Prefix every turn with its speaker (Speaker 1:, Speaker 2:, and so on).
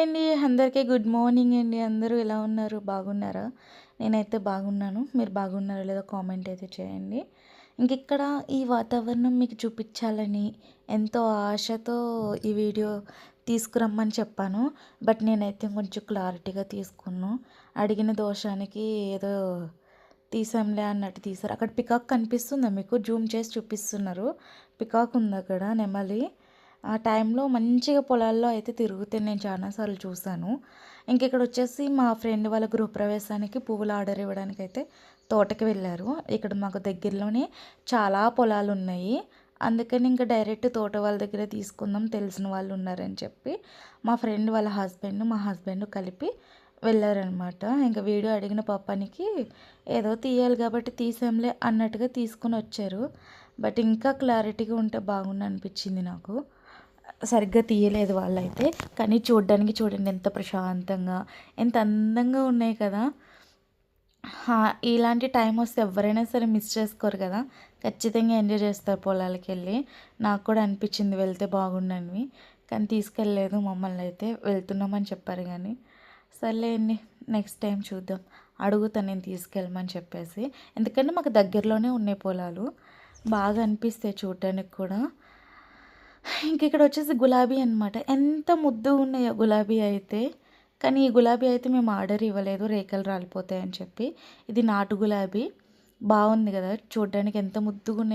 Speaker 1: Hi అండి. అందరికీ good morning అండి. అందరూ ఎలా ఉన్నారు? బాగున్నారా? నేనైతే బాగున్నాను. మీరు బాగున్నారో లేదో కామెంట్ అయితే చేయండి. ఇంకిక్కడ ఈ వాతావరణం మీకు చూపించాలని ఎంతో ఆశతో ఈ వీడియో తీసుకురమ్మని చెప్పాను. బట్ నేనైతే కొంచెం క్లారిటీగా తీసుకున్నాను. అడిగిన దోషానికి ఏదో తీసాంలే అన్నట్టు తీశారు. అక్కడ పికాక్ కనిపిస్తుందా మీకు? జూమ్ చేసి చూపిస్తున్నారు. పికాక్ ఉంది అక్కడ, నెమలి. ఆ టైంలో మంచిగా పొలాల్లో అయితే తిరుగుతే నేను చాలాసార్లు చూశాను. ఇక్కడ వచ్చేసి మా ఫ్రెండ్ వాళ్ళ గృహప్రవేశానికి పువ్వులు ఆర్డర్ ఇవ్వడానికి అయితే తోటకి వెళ్ళారు. ఇక్కడ మాకు దగ్గరలోనే చాలా పొలాలు ఉన్నాయి. అందుకని ఇంకా డైరెక్ట్ తోట వాళ్ళ దగ్గరే తీసుకుందాం, తెలిసిన వాళ్ళు ఉన్నారని చెప్పి మా ఫ్రెండ్ వాళ్ళ హస్బెండ్ మా హస్బెండ్ కలిపి వెళ్ళారనమాట. ఇంకా వీడియో అడిగిన పాపానికి ఏదో తీయాలి కాబట్టి తీసాంలే అన్నట్టుగా తీసుకుని వచ్చారు. బట్ ఇంకా క్లారిటీగా ఉంటే బాగుండు అనిపించింది నాకు. సరిగ్గా తీయలేదు వాళ్ళైతే. కానీ చూడ్డానికి చూడండి ఎంత ప్రశాంతంగా, ఎంత అందంగా ఉన్నాయి కదా. ఇలాంటి టైం వస్తే ఎవరైనా సరే మిస్ చేసుకోరు కదా. ఖచ్చితంగా ఎంజాయ్ చేస్తారు పొలాలకి వెళ్ళి. నాకు కూడా అనిపించింది వెళ్తే బాగుండనివి, కానీ తీసుకెళ్ళలేదు మమ్మల్ని అయితే. వెళ్తున్నామని చెప్పారు కానీ సర్లేండి, నెక్స్ట్ టైం చూద్దాం. అడుగుతాను నేను తీసుకెళ్ళమని చెప్పేసి. ఎందుకంటే మాకు దగ్గరలోనే ఉన్నాయి పొలాలు, బాగా అనిపిస్తాయి చూడడానికి కూడా. ఇక్కడ వచ్చేసి గులాబీ అనమాట. ఎంత ముద్దుగా ఉన్నాయో గులాబీ అయితే. కానీ ఈ గులాబీ అయితే మేము ఆర్డర్ ఇవ్వలేదు, రేఖలు రాలిపోతాయని చెప్పి. ఇది నాటు గులాబీ. బాగుంది కదా చూడడానికి, ఎంత ముద్దుగా ఉన్నాయి.